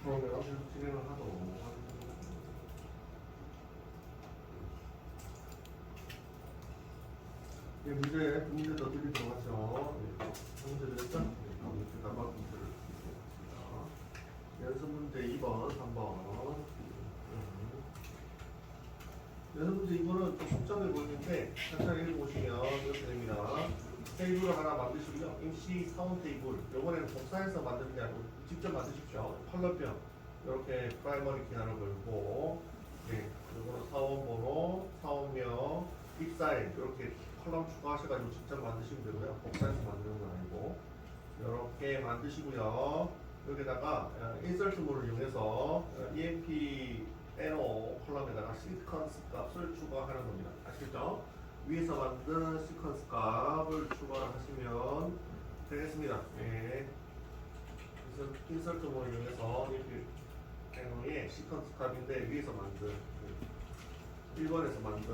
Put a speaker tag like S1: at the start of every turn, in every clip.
S1: 그러면 계속 진행을 하도록 하겠습니다. 네, 문제 더 드리도록 하죠. 문제 됐죠? 이렇게 나만 문제를 드리겠습니다. 연습 문제 2번, 3번. 연습 문제 2번은 좀 복잡해 보이는데 천천히 읽어보시면 이렇게 됩니다. 테이블을 하나 만드시고요. 임시 사원 테이블. 요번에는 복사해서 만드는 게 아니고 직접 만드십시오. 컬러병. 이렇게 프라이머리 키 하나 걸고, 네, 요거는 사원번호, 사원명, 입사일 이렇게 컬럼 추가하셔가지고 직접 만드시면 되고요. 복사해서 만드는 건 아니고 이렇게 만드시고요. 여기다가 인설트물을 이용해서 EMP NO 컬럼에다가 시퀀스 값을 추가하는 겁니다. 아시겠죠? 위에서 만든 시퀀스 값을 추가하시면 되겠습니다. 네. 그래서 인설트물을 이용해서 EMP NO의 시퀀스 값인데 위에서 만든 1번에서 만든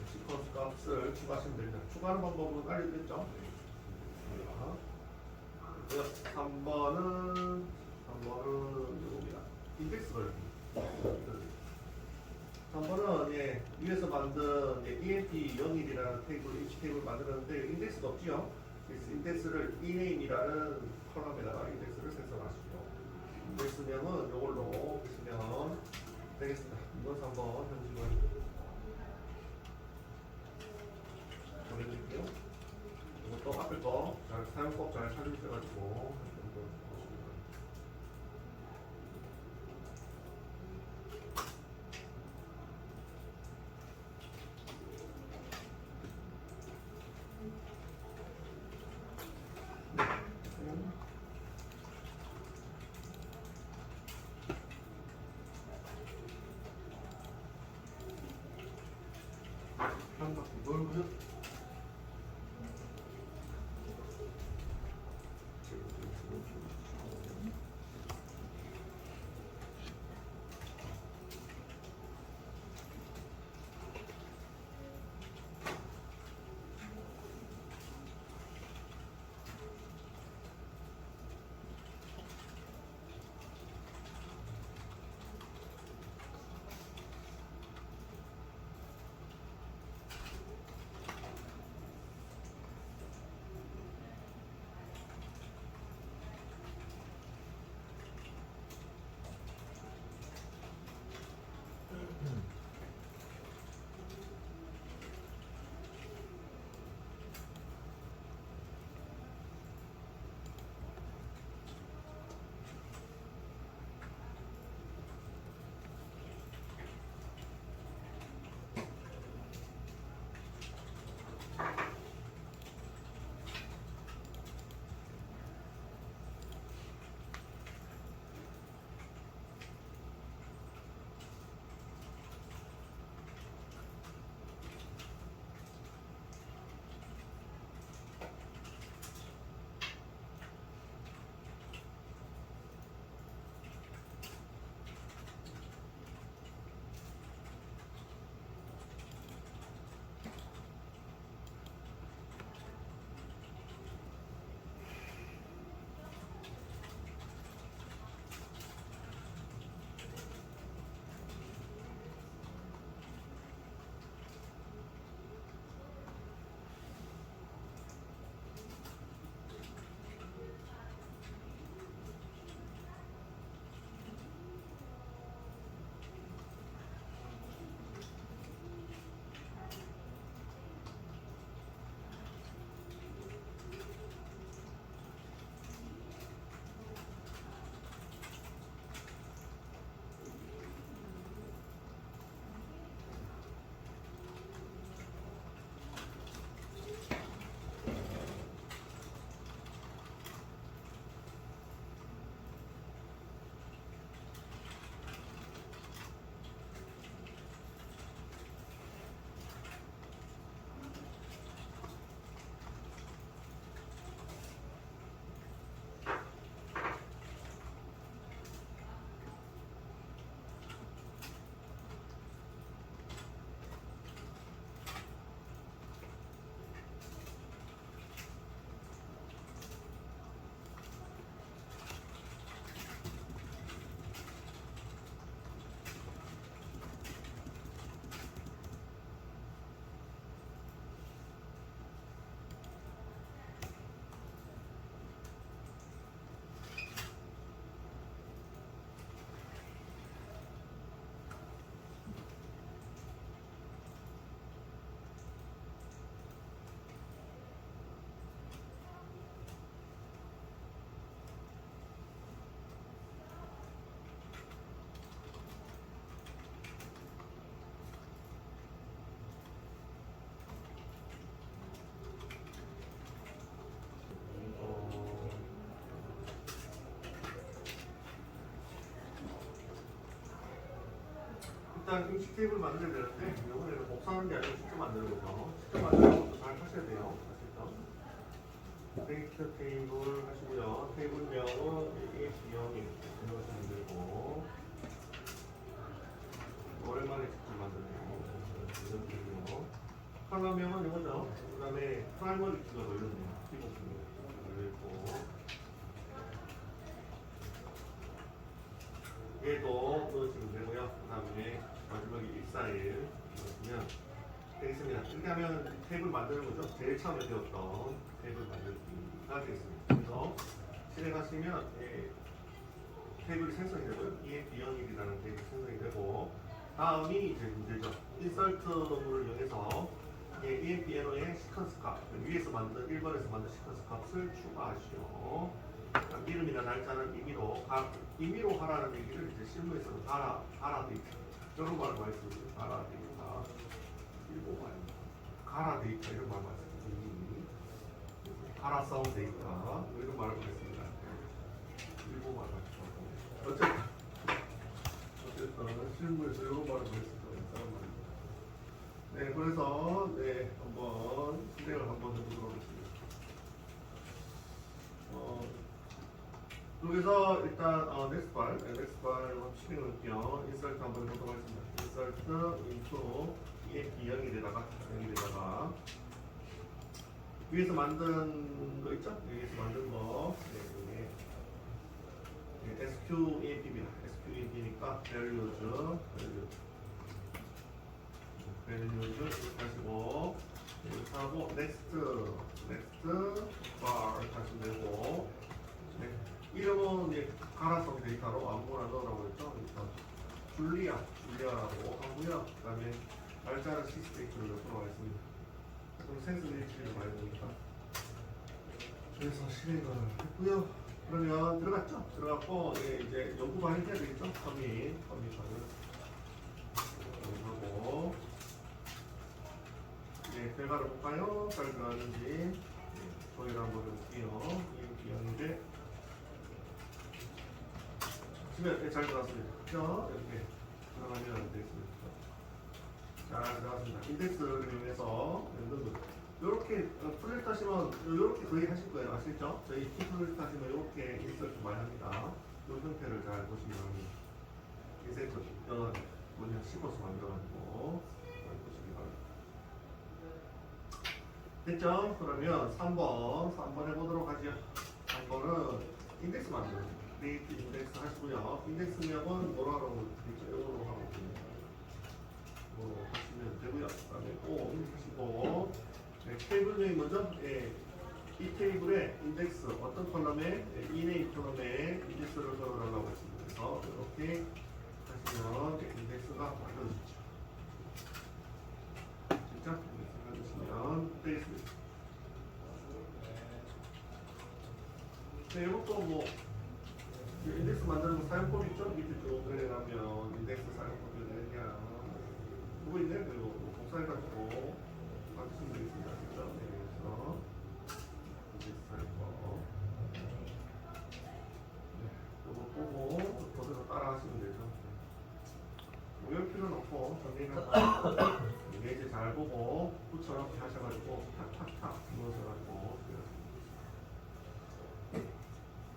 S1: 시퀀스 값을 추가하시면 됩니다. 추가하는 방법은 알려드렸죠? 네. 3번은 이겁니다. 인덱스 걸기. 3번은 위에서 만든 EMP 01이라는 테이블, 인치 테이블 만들었는데 인덱스가 없지요? 그래서 인덱스를 eName이라는 컬럼에다가 인덱스를 생성하시죠. 인덱스명은 이걸로 보시면 되겠습니다. 이번 3번 형식을 정해드릴게요. 이것도 앞에 거 잘 사용법 잘 찾으셔가지고 한 바퀴 돌고요. 일단 음식 테이블 만들어야 되는데 이번에는 복사하는 게 아니고 직접 만드는 거죠. 직접 만드는 것도 잘 하셔야 돼요. 아시죠? 데이터 테이블 하시고요. 테이블명은 AS형이 들어가시면 되고 오랜만에 직접 만드네요. 이런 식으로 컬러명은 이거죠. 그 다음에 프라이머리 키가 이렇네요. 키보드 있고 얘도 넣으시면 되고요. 그 다음에 마지막에 141 넣으시면 되겠습니다. 이렇게 하면 테이블 만드는 거죠. 제일 처음에 배웠던 테이블 만들기가 되겠습니다. 그래서 실행하시면 테이블이 생성이 되고요. EMP01이라는 테이블이 생성이 되고 다음이 이제 문제죠. 인서트 도구를 이용해서 EMP1호의 시퀀스 값 위에서 만든 1번에서 만든 시퀀스 값을 추가하시오. 이름이나 날짜는 임의로 하라는 얘기를 이제 실무에서는 가라 데이터 이런 말을 많이 쓰거든요. 가라 데이터 일본말 가라 데이터 이런 말 많이 쓰거든요. 가라 싸운 데이터 이런 말을 많이 씁니다. 일본말 같죠. 어쨌든 실무에서 이런 말을 많이 쓰죠. 네, 그래서 한번 실행을 한번 해보도록 하겠습니다. 여기서 일단 넥스트 파일 한번 실행을 할게요. 인서트 한번 해보도록 하겠습니다. 인서트 인투 EMP0일에다가 위에서 만든 거 있죠? 위에서 만든 거 SQEMP입니다. SQEMP니까 values 이렇게 하시고 이렇게 하고 next bar 하시면 되고 이름은 이제 가라성 데이터로 아무거나 넣으라고 했죠. 그러니까 줄리아라고 하고요. 그 다음에 날짜는 시스테이크를 넣도록 하겠습니다. 그럼 센스 일치를 봐야 되니까. 그래서 실행을 했고요. 그러면 들어갔죠? 들어갔고 이제 연구가 해야 되겠죠? 커밋을 하고 결과를 볼까요? 잘 들어가는지 저희를 한번 볼게요. EMP0인데 잘 들어갔습니다. 그죠? 이렇게 들어가면 되겠습니다. 잘 들어갔습니다. 인덱스를 이용해서 이렇게 프로젝트 하시면 이렇게 거의 하실 거예요. 아시겠죠? 저희 키 프로젝트 하시면 이렇게 인서트 많이 합니다. 이 형태를 잘 보시면 인서트 씹어서 만들어가지고 보시기 바랍니다. 됐죠? 그러면 3번 해보도록 하죠. 3번은 인덱스 만들어요. 크리에이트 인덱스 하시고요. 인덱스명은 뭐로 하라고 되죠? 이거로 하라고 됩니다. 뭐 하시면 되고요. 그 다음에 하시고 테이블 네임 먼저 이 테이블의 인덱스 어떤 컬럼에 이네임 컬럼에 인덱스를 넣어달라고 했습니다. 그래서 이렇게 하시면 인덱스가 만들어지죠. 진짜 인덱스 만드시면 되겠습니다. 이것도 뭐 인덱스 만드는 사용법 있죠? 밑에 쭉 내려가면 인덱스 사용법이 그냥 그거 있네? 그리고 복사해가지고 만드시면 되겠습니다. 그죠? 그래서 인덱스 사용법 이거 보고 그대로 따라 하시면 되죠. 외울 필요는 없고 정리해서 이제 잘 보고 후처럼 이렇게 하셔가지고 탁탁탁 넣으셔가지고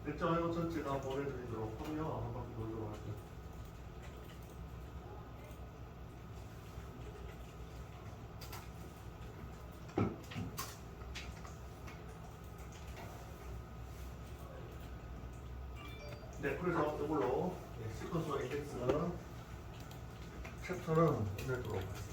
S1: 됐죠? 이거 전체가 보내드리도록 하고요. 한 바퀴 돌도록 할게요. 네, 그래서 이걸로 시퀀스와 인덱스 챕터는 끝내도록 하겠습니다.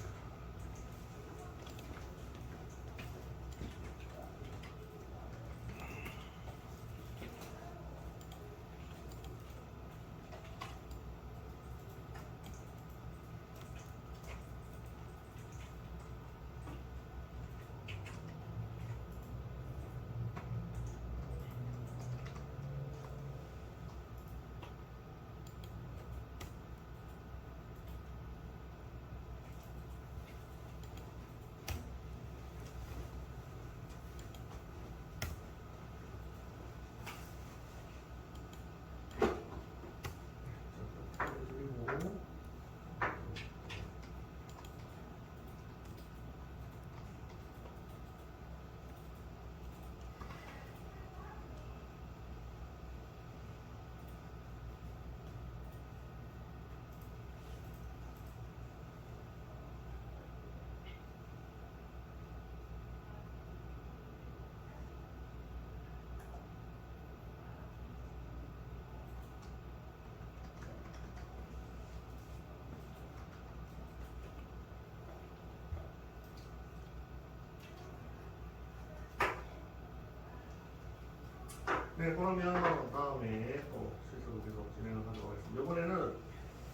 S1: 네, 그러면 다음에 또 실습을 계속 진행을 하도록 하겠습니다. 이번에는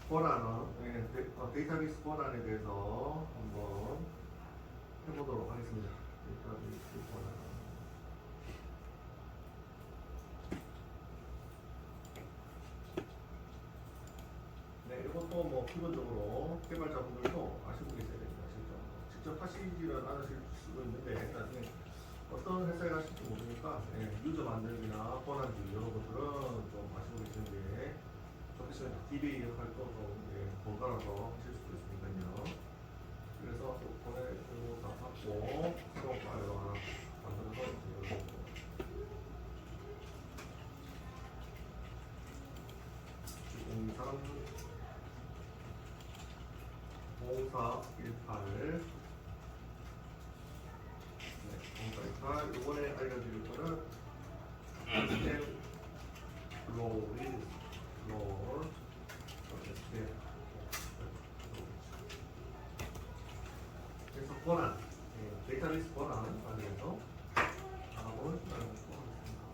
S1: 권한은 데이터베이스 권한에 대해서 한번 해보도록 하겠습니다. 데이터베이스 권한. 네, 이것도 뭐 기본적으로 개발자분들도 아시고 계셔야 됩니다. 직접 하시지는 않으실 수도 있는데 나중에 어떤 회사에 가실지 모르니까 유저 만들기나 권한주의 이런 것들은 좀 아시고 계시는데 좋겠습니다. DBA 역할도 좀 번갈아서 하실 수도 있으니까요. 그래서 또 보내주고 다 받고 새로운 파일로 하나 만들어서 이렇게 03 0418 0418 이번에 알려드릴 거는 시스템 로리 롤 시스템 그래서 권한 데이터베이스 권한 관련해서 작업을 나눠보도록 하겠습니다.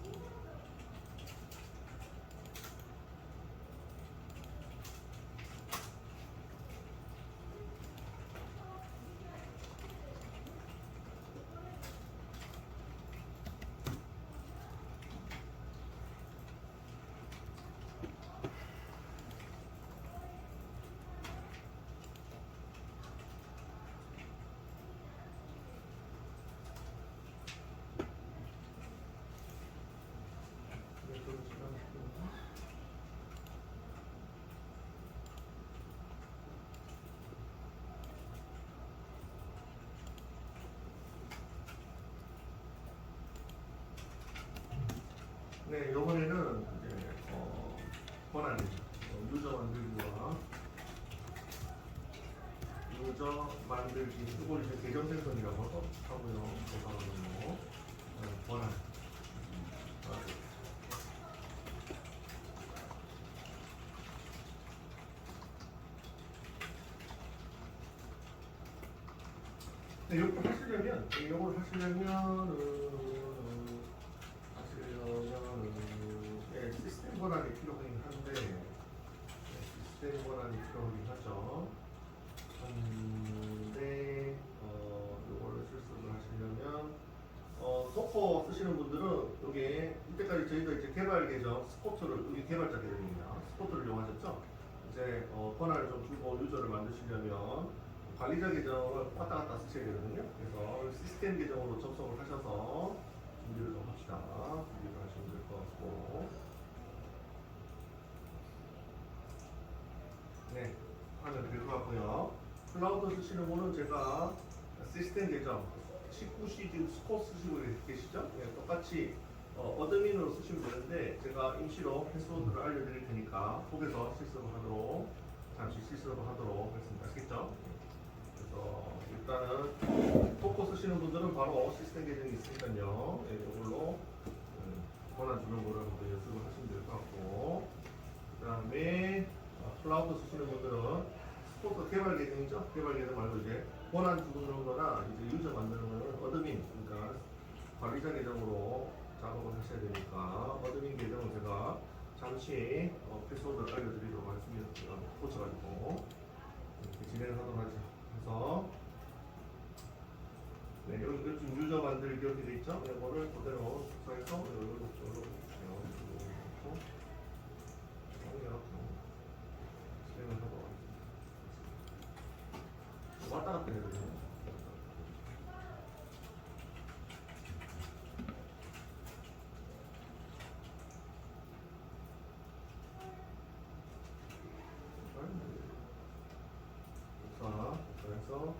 S1: 네, 이번에는 이제 권한입니다. 유저 만들기와 유저 만들기 이걸 이제 계정 생성이라고 하고요. 조사하는 권한. 네, 이걸 하시려면 시스템 권한이 필요하긴 한데 시스템 권한이 필요하긴 하죠. 근데 이거를 실습을 하시려면 도커 쓰시는 분들은 여기 이때까지 저희가 이제 개발 계정 스포트를 여기 개발자 계정입니다. 스포트를 이용하셨죠? 이제 권한을 좀 주고 유저를 만드시려면 관리자 계정을 왔다 갔다 쓰셔야 되거든요. 그래서 시스템 계정으로 접속을 하셔서 준비를 좀 합시다. 준비를 하시면 될 것 같고. 네, 하면 될 것 같고요. 클라우드 쓰시는 분은 제가 시스템 계정 19CD 스코 쓰시고 계시죠? 네, 똑같이 어드민으로 쓰시면 되는데 제가 임시로 패스워드를 알려드릴 테니까 거기서 실습을 하도록 잠시 실습을 하도록 하겠습니다. 아시겠죠? 그래서 일단은 토코 쓰시는 분들은 바로 시스템 계정이 있으니까요. 네, 이걸로 권한 주는 거를 한번 연습을 하시면 될 것 같고 그 다음에 클라우드 쓰시는 분들은 스포트 개발 계정이죠. 개발 계정 말고 이제 권한 주는 거나 이제 유저 만드는 거는 어드민, 그러니까 관리자 계정으로 작업을 하셔야 되니까 어드민 계정은 제가 잠시 패스워드를 알려드리도록 하겠습니다. 제가 고쳐가지고 이렇게 진행을 하도록 하죠. 그래서 네, 여기 지금 유저 만들기 이렇게 돼 있죠. 이거를 그대로 숙소해서 여기로 진행을 하도록 하겠습니다. 왔다 갔다 해야 되거든요. 복사해서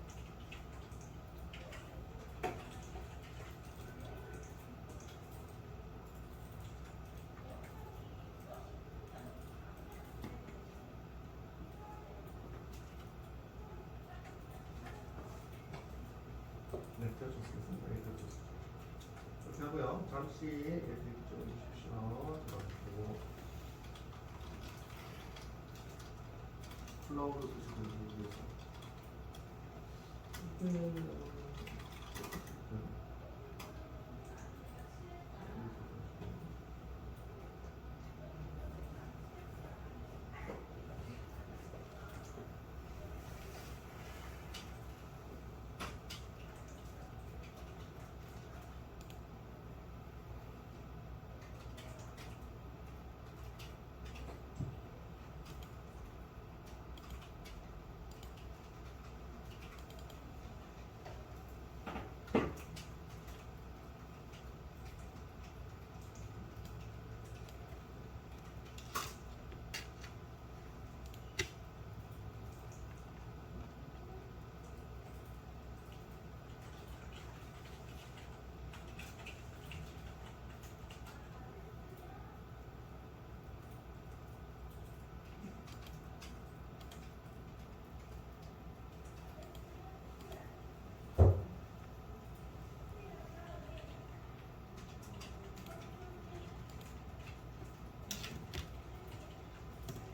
S1: 네, 되어졌습니다. 네, 되어졌습니다. 이렇게 하고요. 잠시 이렇게 좀 해주십시오. 그리고 클라우드 쓰시는 분들 위해서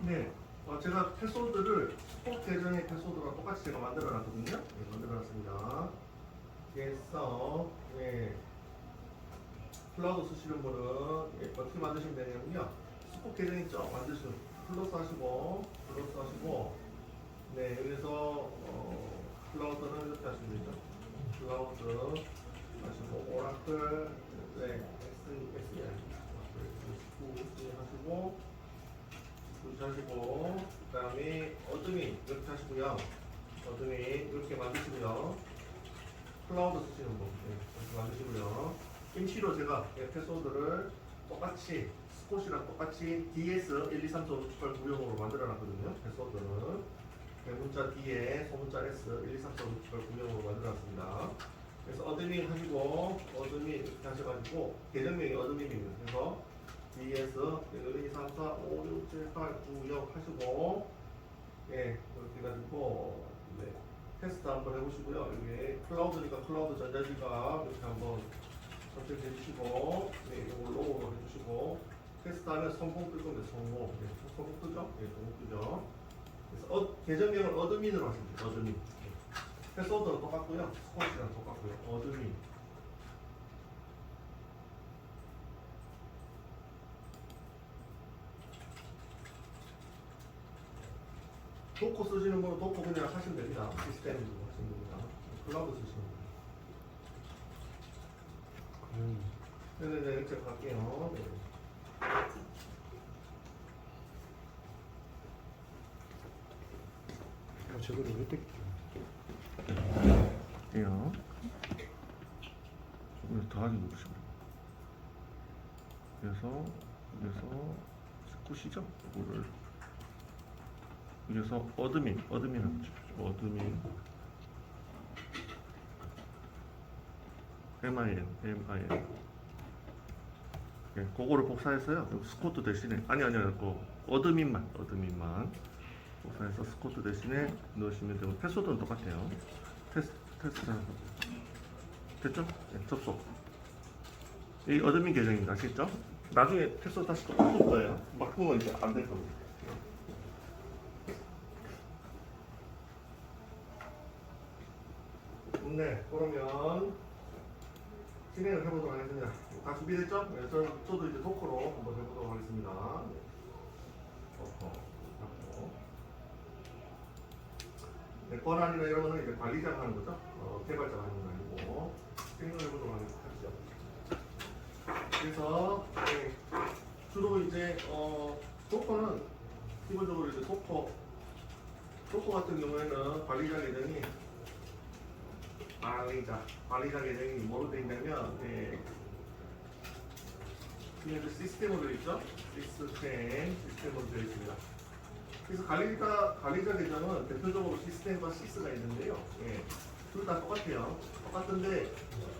S1: 네, 제가 패스워드를 스포 계정의 패스워드랑 똑같이 제가 만들어놨거든요. 네, 만들어놨습니다. 그래서 클라우드 쓰시는 분은 어떻게 만드시면 되냐면요. 스포 계정 있죠? 만드시면 플러스 하시고 네, 여기서 클라우드는 이렇게 하시면 되죠. 클라우드 하시고 오라클 하시고 그 다음에 어드민 이렇게 하시고요. 어드민 이렇게 만드시고요. 클라우드 쓰시는 분 이렇게 만드시고요. 임시로 제가 패스워드를 똑같이 스콧이랑 똑같이 DS 1, 2, 3, 4, 5, 6, 7, 8, 9, 0으로 만들어놨거든요. 패스워드는 대문자 D에 소문자 S 1, 2, 3, 4, 5, 6, 7, 8, 9, 0으로 만들어놨습니다. 그래서 어드민 하시고 어드민 이렇게 하셔가지고 계정명이 어드민입니다. 그래서 DS 1, 2, 3, 4, 5, 6, 7, 8, 9, 0 하시고 이렇게 해가지고 테스트 한번 해보시고요. 여기 클라우드니까 클라우드 전자지갑 이렇게 한번 선택해 주시고 이걸 로고로 해주시고 테스트하면 성공 뜰 겁니다. 성공. 성공 뜨죠? 성공 뜨죠. 그래서 계정명을 어드민으로 하시면 돼요. 어드민. 패스워드는 똑같고요. 스코어시랑 똑같고요. 어드민. 도커 쓰시는 분은 도커 그냥 하시면 됩니다. 시스템으로 하시면 됩니다. 클라우드 쓰시는 분. 네네네, 이렇게 갈게요. 네.
S2: 저거를 왜 뜯기?
S1: 요 더하기 누르시면 그래서 스쿠시죠? 이거를 그래서 어드민 한번 주십시오. 어드민 MIN 그거를 복사해서요. 스코트 대신에 어드민만 복사해서 스코트 대신에 넣으시면 되고 패스워드는 똑같아요. 테스트 됐죠? 네, 접속. 이 어드민 계정입니다. 아시겠죠? 나중에 패스워드 다시 또 바꿀 거예요. 바꾸면 이제 안 될 겁니다. 네, 그러면 진행을 해보도록 하겠습니다. 다 준비됐죠? 네, 저도 이제 토크로 한번 해보도록 하겠습니다. 네, 권한이나 이런 거는 이제 관리자가 하는 거죠. 개발자가 하는 건 아니고 진행을 해보도록 하시죠. 그래서 주로 이제 토커는 기본적으로 이제 토커 같은 경우에는 관리자 계정이 관리자 계정이 뭐로 되어 있냐면 그냥 시스템으로 되어 있죠. 시스템으로 되어 있습니다. 그래서 관리자 계정은 대표적으로 시스템과 시스가 있는데요. 둘 다 똑같아요. 똑같은데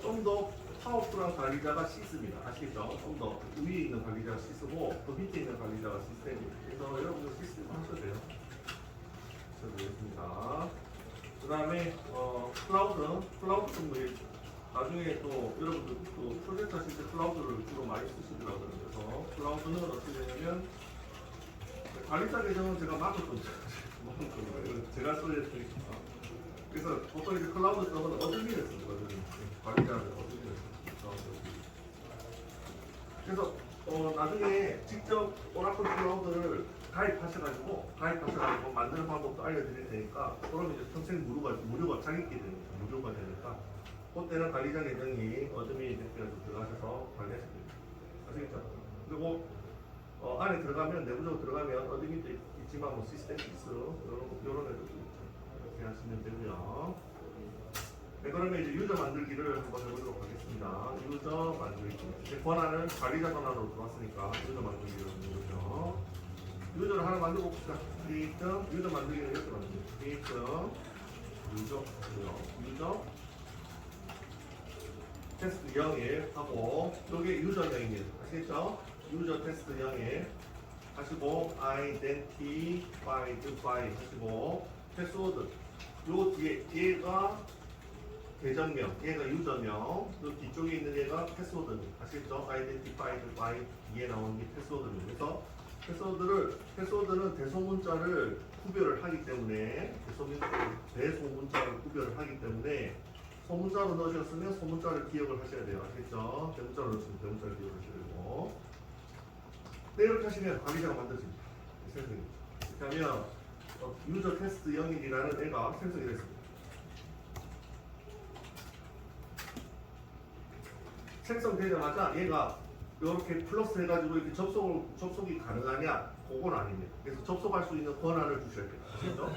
S1: 좀 더 파워풀한 관리자가 시스입니다. 아시겠죠? 좀 더 위에 있는 관리자가 시스고 더 밑에 있는 관리자가 시스템입니다. 그래서 여러분들 시스템 하셔도 돼요. 되겠습니다. 그 다음에 클라우드는 뭐 나중에 또 여러분들 또 프로젝트 하실 때 클라우드를 주로 많이 쓰시더라고요. 그래서 클라우드는 어떻게 되냐면 관리자 계정은 제가 맡았거든요. 제가 써야 되니까. 그래서 보통 이제 클라우드 서버는 어드민을 쓰거든요. 관리자를 어드민을 쓰죠. 그래서 나중에 직접 오라클 클라우드를 가입하셔가지고 만드는 방법도 알려드릴 테니까 그러면 이제 평생 무료가 자기께 됩니다. 무료가 되니까 그때는 관리자 계정이 어드민이 대표해서 들어가셔서 관리하시면 됩니다. 아시겠죠? 그리고 안에 들어가면 내부적으로 들어가면 어드민도 있지만 뭐 시스템 피스 이런 애들도 있죠. 이렇게 하시면 되고요. 네, 그러면 이제 유저 만들기를 한번 해보도록 하겠습니다. 유저 만들기. 이제 권한은 관리자 권한으로 들어왔으니까 유저 만들기를 누르죠. 유저를 하나 만들어 봅시다. 크리에이트 유저 만들기는 이렇게 만듭니다. 크리에이트 유저 테스트 01 하고 여기 유저 01 아시겠죠? 유저 테스트 01 하시고 identified by 하시고 패스워드 요 뒤에가 계정명, 얘가 유저명, 요 뒤쪽에 있는 얘가 패스워드입니다. 아시겠죠? identified by 뒤에 나오는 게 패스워드입니다. 그래서 패스워드는 대소문자를 구별을 하기 때문에 대소문자를 구별을 하기 때문에 소문자로 넣으셨으면 소문자를 기억을 하셔야 돼요. 알겠죠? 대문자로 넣으시면 대문자를 기억을 하셔야 되고. 네, 이렇게 하시면 관리자가 만들어집니다. 생성이. 이렇게 하면 유저 테스트 01이라는 애가 생성이 됐습니다. 생성되자마자 얘가 이렇게 플러스 해가지고 이렇게 접속이 가능하냐? 그건 아닙니다. 그래서 접속할 수 있는 권한을 주셔야 돼요. 아시죠?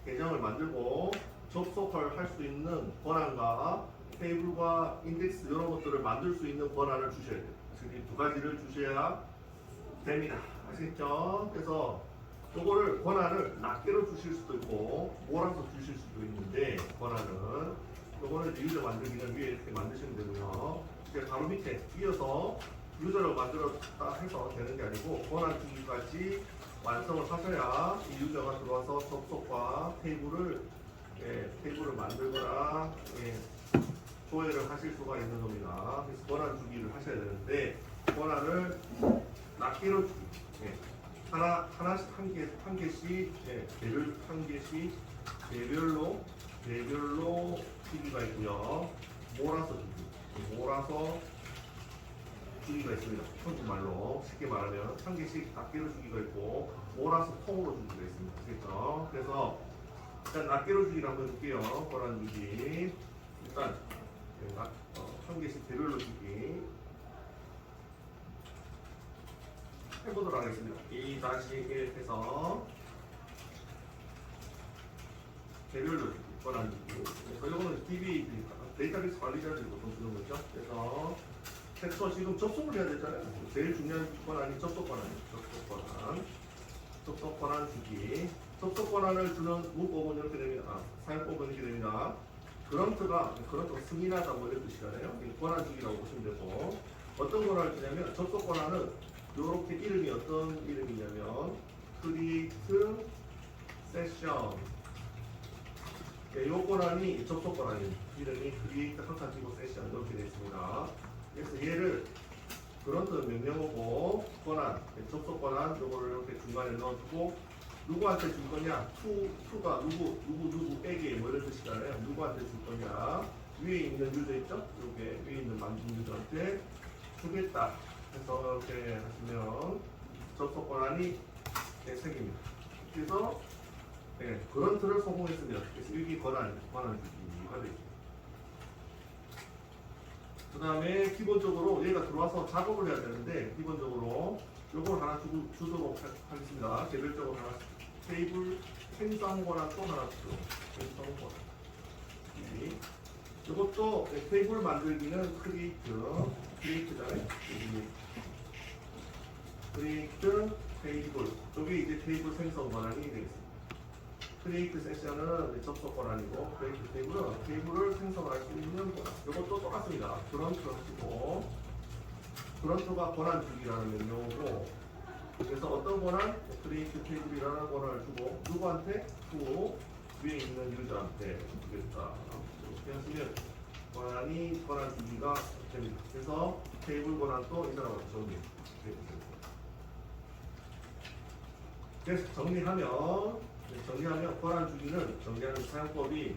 S1: 계정을 만들고 접속을 할 수 있는 권한과 테이블과 인덱스 이런 것들을 만들 수 있는 권한을 주셔야 돼요. 그래서 이 두 가지를 주셔야 됩니다. 아시겠죠? 그래서 요거를 권한을 낱개로 주실 수도 있고 몰아서 주실 수도 있는데 권한은 요거는 유저 만들기는 위에 이렇게 만드시면 되고요. 이제 바로 밑에 이어서 유저를 만들었다 해서 되는 게 아니고 권한 주기까지 완성을 하셔야 이 유저가 들어와서 접속과 테이블을 만들거나 조회를 하실 수가 있는 겁니다. 그래서 권한 주기를 하셔야 되는데 권한을 낱개로 주기. 하나씩 한 개씩 개별 한 개씩 개별로 주기가 있고요. 몰아서 주기가 있습니다. 한국말로 쉽게 말하면 한 개씩 낱개로 주기가 있고 몰아서 통으로 주기가 있습니다. 아시겠죠? 그래서 일단 낱개로 주기를 한번 볼게요. 권한 주기. 일단 한 개씩 개별로 주기 해보도록 하겠습니다. 2-1 해서 개별로 주기, 권한 주기. 그래서 이거는 DB 데이터베이스 관리자들이 보통 주는 거죠. 그래서 최초 지금 접속을 해야 되잖아요. 제일 중요한 권한이 접속 권한 주기. 접속 권한을 주는 문법은 이렇게 됩니다. 사용법은 이렇게 됩니다. 그런트 승인하다 뭐 이런 뜻이잖아요. 권한 주기라고 보시면 되고 어떤 권한을 주냐면 접속 권한은 이렇게 이름이 어떤 이름이냐면 create session. 이 권한이 접속 권한입니다. 이름이 create 한칸 띄고 session 이렇게 되어 있습니다. 그래서 얘를 그런트 명령어고 권한, 접속 권한 요거를 이렇게 중간에 넣어주고 누구한테 줄 거냐? to가 누구에게 뭐 이런 뜻이잖아요. 누구한테 줄 거냐? 위에 있는 유저 있죠? 요게 위에 있는 만든 유저한테 주겠다. 해서 이렇게 하시면 접속 권한이 생깁니다. 그래서 그런트를 성공했습니다. 그래서 여기 권한 주기가 되죠. 그 다음에 기본적으로 얘가 들어와서 작업을 해야 되는데 기본적으로 요걸 하나 주도록 하겠습니다. 개별적으로 하나 테이블 생성 권한 또 하나 주도록 생성 권한. 이것도 테이블 만들기는 크리에이트잖아요. 크리에이트 테이블. 여기 이제 테이블 생성 권한이 되겠습니다. 크리에이트 세션은 접속 권한이고 크리에이트 테이블은 테이블을 생성할 수 있는 권한. 이것도 똑같습니다. 그런트 하시고 그런트가 권한 주기라는 명령어고 그래서 어떤 권한? 크리에이트 테이블이라는 권한을 주고 누구한테? 위에 있는 유저한테 주겠다. 이렇게 하시면 권한 주기가 됩니다. 그래서 테이블 권한도 이 사람한테 정리됩니다. 그래서 정리하면 권한 주기는 정리하는 사용법이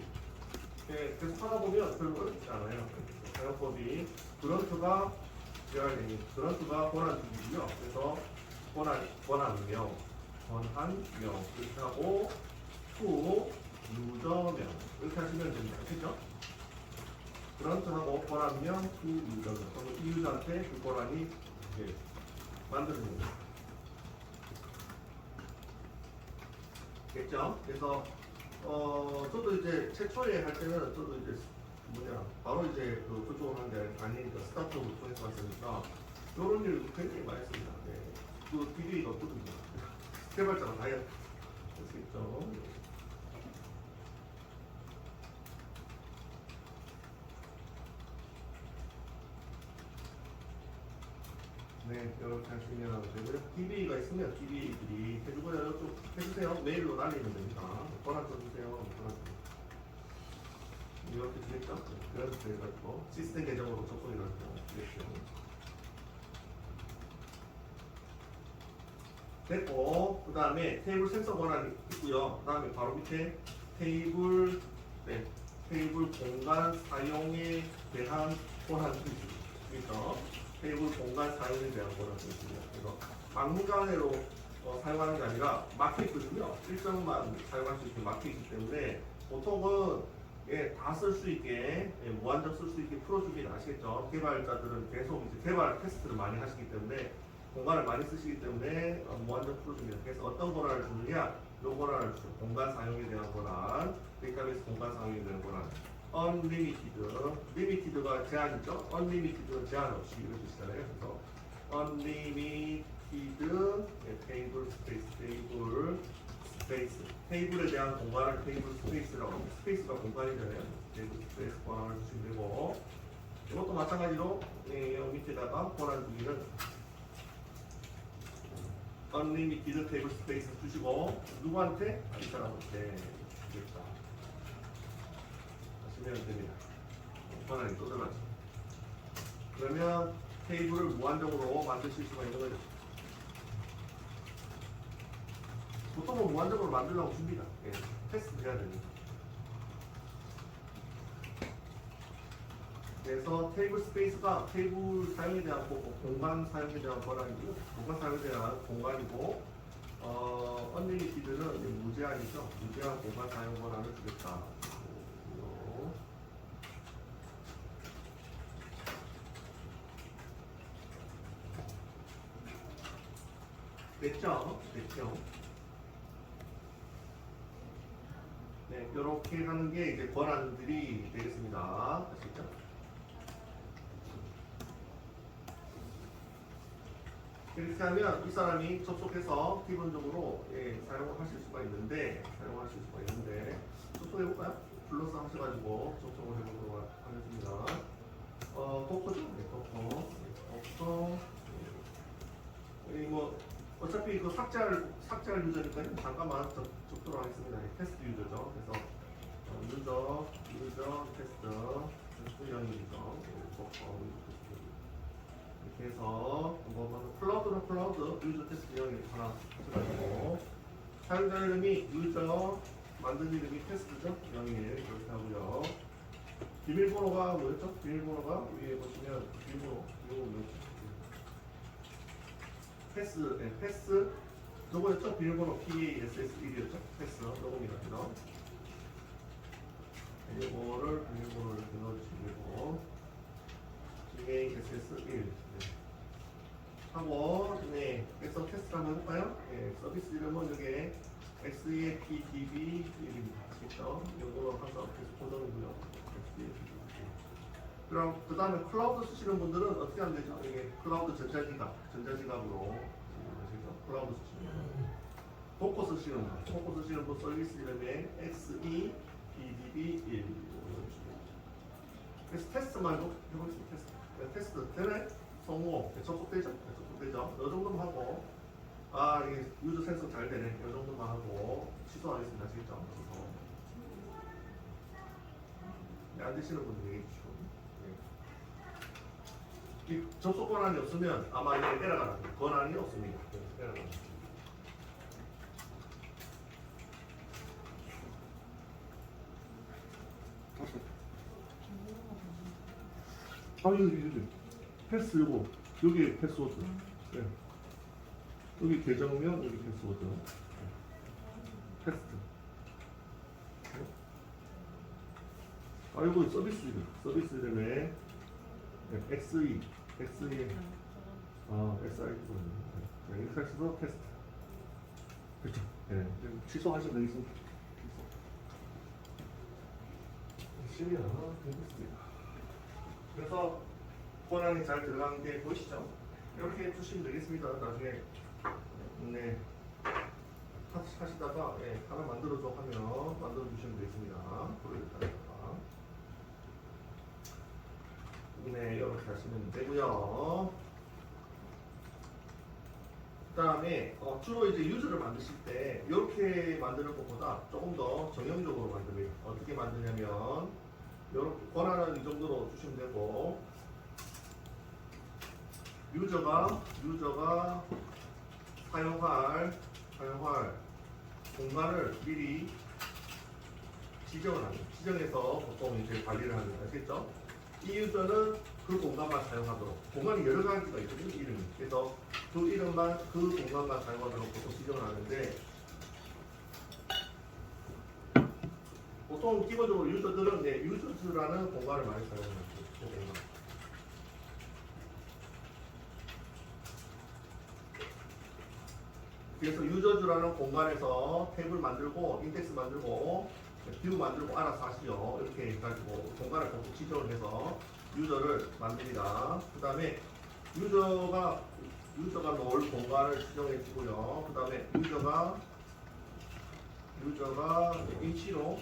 S1: 계속 하다 보면 별로 어렵지 않아요. 사용법이 그런트가 권한 주기고요. 그래서 권한명 이렇게 하고 유저명 이렇게 하시면 됩니다. 그렇죠? 그런트하고 권한명 유저명 그러면 이 유저한테 그 권한이 만들어지는 거예요. 겠죠? 그래서 저도 이제 최초에 할 때는 저도 이제 바로 이제 그쪽으로 한 게 아니니까 스타트업을 통해서 왔으니까 이런 일을 굉장히 많이 했습니다. 그 DBA가 없거든요. 개발자가 다 해야 됐겠죠. 네, 이렇게 하시면 되고요. DBA가 있으면 DBA들이 해주고요. 좀 해주세요. 메일로 날리면 됩니다. 권한 써주세요. 이렇게 되겠죠? 그래서 해가지고 시스템 계정으로 접속이 나죠. 그랬죠. 됐고, 그 다음에 테이블 생성 권한이 있고요. 그 다음에 바로 밑에 테이블, 네, 테이블 공간 사용에 대한 권한도 있습니다. 테이블 공간 사용에 대한 권한도 있습니다. 그래서 막무가내로 사용하는 게 아니라 막혀 있거든요. 일정만 사용할 수 있게 막혀 있기 때문에 보통은 예, 다 쓸 수 있게 예, 무한정 쓸 수 있게 풀어주긴 아시겠죠. 개발자들은 계속 이제 개발 테스트를 많이 하시기 때문에 공간을 많이 쓰시기 때문에 무한정 풀어줍니다. 그래서 어떤 권한을 주느냐? 요 권한을 주죠. 공간 사용에 대한 권한, 데이터베이스 공간 사용에 대한 권한. unlimited, limited가 제한이죠. unlimited는 제한 없이 이런 뜻이잖아요. 그래서 unlimited 테이블 스페이스, 테이블에 대한 공간을 테이블 스페이스라고 합니다. 스페이스가 공간이잖아요. 테이블 스페이스 권한을 주시면 되고, 이것도 마찬가지로 여기 밑에다가 권한 주기는 unlimited 테이블 스페이스 주시고, 누구한테? 이 사람한테 주겠다 하시면 됩니다. 권한이 또 들어가죠. 그러면 테이블을 무한정으로 만드실 수가 있는 거죠. 보통은 무한정으로 만들려고 줍니다. 예, 테스트 해야 되니까. 그래서 테이블 스페이스가 테이블 사용에 대한 공간 사용에 대한 권한이고, 공간 사용에 대한 공간이고, 언리미티드는 무제한이죠. 무제한 공간 사용 권한을 주겠다. 됐죠? 됐죠? 네, 이렇게 하는 게 이제 권한들이 되겠습니다. 아시죠? 이렇게 하면 이 사람이 접속해서 기본적으로 사용을 하실 수가 있는데, 접속해볼까요? 플러스 하셔가지고 접속을 해보도록 하겠습니다. 도커죠? 네, 도커. 뭐 어차피 그 삭제할 유저니까요. 잠깐만 접도록 하겠습니다. 테스트 유저죠. 그래서 유저 테스트 0이죠. 이렇게 해서 클라우드 유저 테스트 0이 하나 가지고 사용자 이름이 유저 만든 이름이 테스트죠. 0이에요. 이렇게 하고요. 비밀번호가 뭐였죠? 비밀번호가 위에 보시면 비밀번호 이거 뭐였죠? 패스 요거였죠? 비밀번호 PASS1이었죠? 패스 요겁니다. 요거를 비밀번호를 이렇게 넣어주시고 PASS1 하고 그래서 테스트를 한번 해볼까요? 서비스 이름은 여기 XEPDB1입니다. 아시겠죠? 요거로 항상 계속 고정이고요. 그럼 그 다음에 클라우드 쓰시는 분들은 어떻게 하면 되죠? 이게 클라우드 전자지갑으로 아시죠? 클라우드 쓰시는 분, 도커 쓰시는 분 서비스 이름에 XEPDB1 그래서 테스트만 해보겠습니다. 테스트 되네? 성공 접속되죠? 이 정도만 하고 이게 유저 생성 잘 되네. 이 정도만 하고 취소하겠습니다. 아시겠죠? 안 되시는 분들 얘기해 주시고 이 접속 권한이 없으면 아마 이게 에러가 납니다. 권한이 없습니다. 에러가 납니다. 여기 패스 요거 여기 패스워드 여기 계정명 여기 패스워드 테스트 이거 서비스 이름에 XE SI 이렇게 해서 테스트 그렇죠. 취소하시면 되겠습니다. 시리얼 되겠습니다. 그래서 권한이 잘 들어간 게 보이시죠? 이렇게 해주시면 되겠습니다. 나중에 하시다가 하나 만들어줘 하면 만들어 주시면 되겠습니다. 프로젝트에다가 이렇게 하시면 되고요. 그 다음에 주로 이제 유저를 만드실 때 이렇게 만드는 것보다 조금 더 정형적으로 만듭니다. 어떻게 만드냐면 이렇게 권한은 이 정도로 주시면 되고 유저가 사용할 공간을 미리 지정을 합니다. 지정해서 보통 이제 관리를 합니다. 아시겠죠? 이 유저는 그 공간만 사용하도록, 공간이 여러 가지가 있거든요, 이름이. 그래서 그 이름만, 그 공간만 사용하도록 보통 지정을 하는데, 보통 기본적으로 유저들은 유저즈라는 공간을 많이 사용합니다. 그 공간. 그래서 유저즈라는 공간에서 탭을 만들고, 인덱스 만들고, 뷰 만들고 알아서 하시죠. 이렇게 해가지고 공간을 보통 지정을 해서 유저를 만듭니다. 그 다음에 유저가 놓을 공간을 지정해 주고요. 그 다음에 유저가 임시로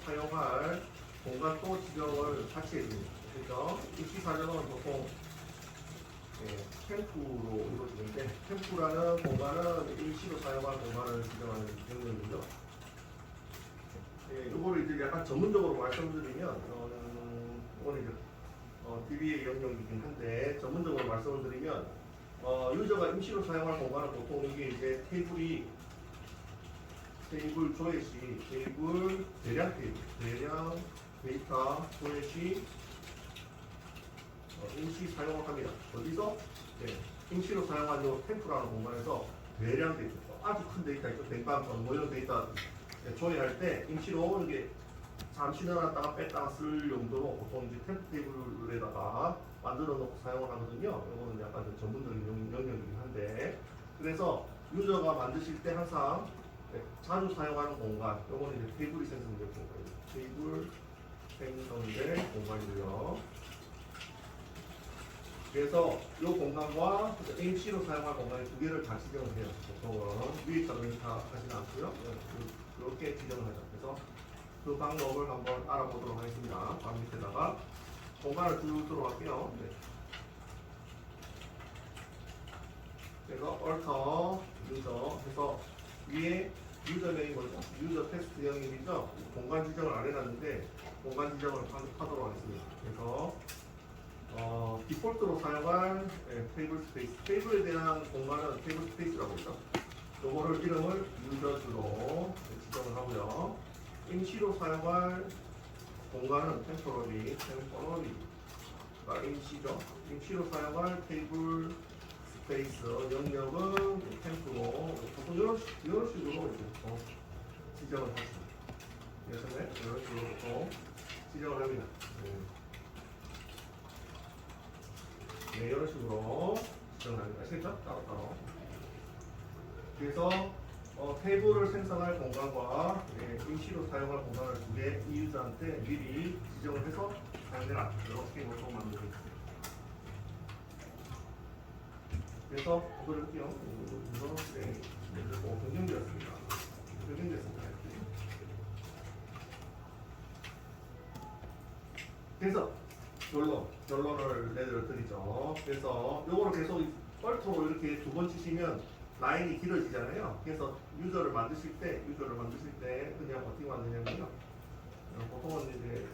S1: 사용할 공간도 지정을 같이 해줍니다. 그렇죠? 임시 사정은 보통 캠프로 이루어지는데, 캠프라는 공간은 임시로 사용할 공간을 지정하는 명령이죠. 이거를 이제 약간 전문적으로 말씀드리면, 이거는 이제 DBA 영역이긴 한데, 전문적으로 말씀을 드리면, 유저가 임시로 사용할 공간은 보통 이게 이제 테이블 조회시, 대량 데이터 조회시, 임시 사용을 합니다. 어디서? 임시로 사용하는 요 템프라는 공간에서 대량 데이터, 아주 큰 데이터 있죠. 뱅빵, 뭐 이런 데이터 조회할 때 임시로 이게 잠시 넣어놨다가 뺐다가 쓸 용도로 보통 이제 템프 테이블에다가 만들어 놓고 사용을 하거든요. 이거는 약간 좀 전문적인 영역이긴 한데, 그래서 유저가 만드실 때 항상 자주 사용하는 공간, 이거는 이제 테이블이 생성될 공간이에요. 테이블 생성될 공간이고요. 그래서 이 공간과 임시로 사용할 공간의 두 개를 다 지정을 해요. 보통은 위에 있다고 다 하지는 않고요. 이렇게 지정을 하죠. 그래서 그 방법을 한번 알아보도록 하겠습니다. 바로 밑에다가 공간을 주도록 할게요. 네. 그래서 alter 유저 해서 위에 유저명이 뭐죠? 유저 텍스트 영역이죠? 공간 지정을 안 해놨는데 공간 지정을 하도록 하겠습니다. 그래서 디폴트로 사용할 테이블 스페이스, 테이블에 대한 공간은 테이블 스페이스라고 있죠. 요거를 이름을 유저즈로 지정을 하고요. 임시로 사용할 공간은 템포러리가 임시죠. 임시로 사용할 테이블 스페이스 영역은 템포로 보통 이런 식으로 이제 지정을 하십니다. 그래서 이런 식으로 보통 지정을 합니다. 네, 이런 식으로 지정을 합니다. 아시겠죠? 따로따로. 그래서 테이블을 생성할 공간과 임시로 사용할 공간을 두 개 이 유저한테 미리 지정을 해서 사용해라. 이렇게 보통 만들고 있습니다. 그래서 보도록할게요. 이거 변경되었습니다. 변경됐습니다. 그래서 결론을 내드리죠. 그래서 요거를 계속 얼토로 이렇게 두 번 치시면 라인이 길어지잖아요. 그래서 유저를 만드실 때 그냥 어떻게 만드냐면요. 보통은 이제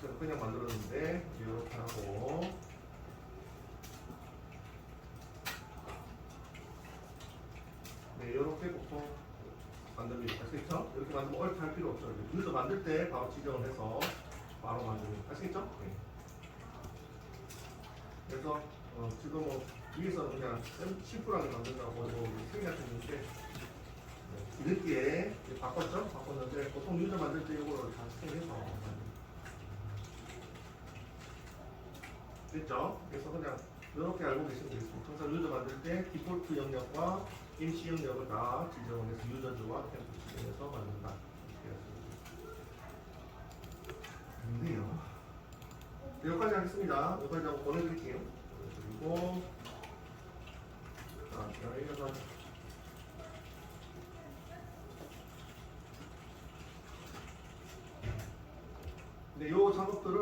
S1: 제가 그냥 만들었는데 이렇게 하고 이렇게 보통 만듭니다. 아시겠죠? 이렇게 만들면 얼트 할 필요 없죠. 유저 만들 때 바로 지정을 해서 바로 만듭니다. 아시겠죠? 네. 그래서 지금 위에서는 그냥 심플하게 만든다고 생각했는데 뒤늦게 바꿨는데 보통 유저 만들 때 이거를 다 스캔해서 됐죠? 그래서 그냥 이렇게 알고 계시면 되겠습니다. 항상 유저 만들 때 디폴트 영역과 임시 영역을 다 지정을 해서 유저즈와 템플 지정해서 만든다. 이렇게 해요. 여기까지 하겠습니다. 여기까지 하고 보내드릴게요. 그리고 여기서 근데 이 작업들은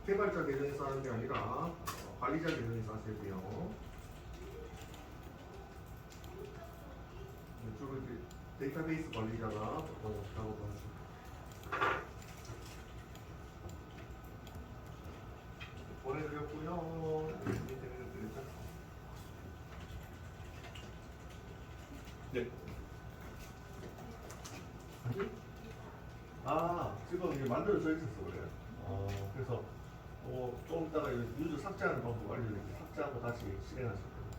S1: 개발자 계정에서 하는 게 아니라 관리자 계정에서 하셔야 돼요. 주로 이제 데이터베이스 관리자가 보통 작업을 하죠. 보내드렸고요. 네. 뭐지? 아, 지금 이게 만들어져 있었어 그래요. 그래서 좀 이따가 유저 삭제하는 방법 알려드릴게요. 삭제하고 다시 실행하실 거예요.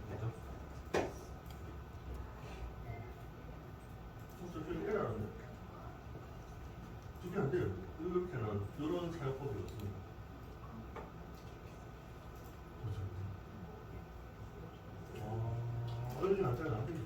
S2: 되죠?
S1: 진짜 지금 에러는 그게 안 돼요. 이렇게는 이런 사용법이 없습니다.
S2: 그렇죠.
S1: 여기는 안 되나?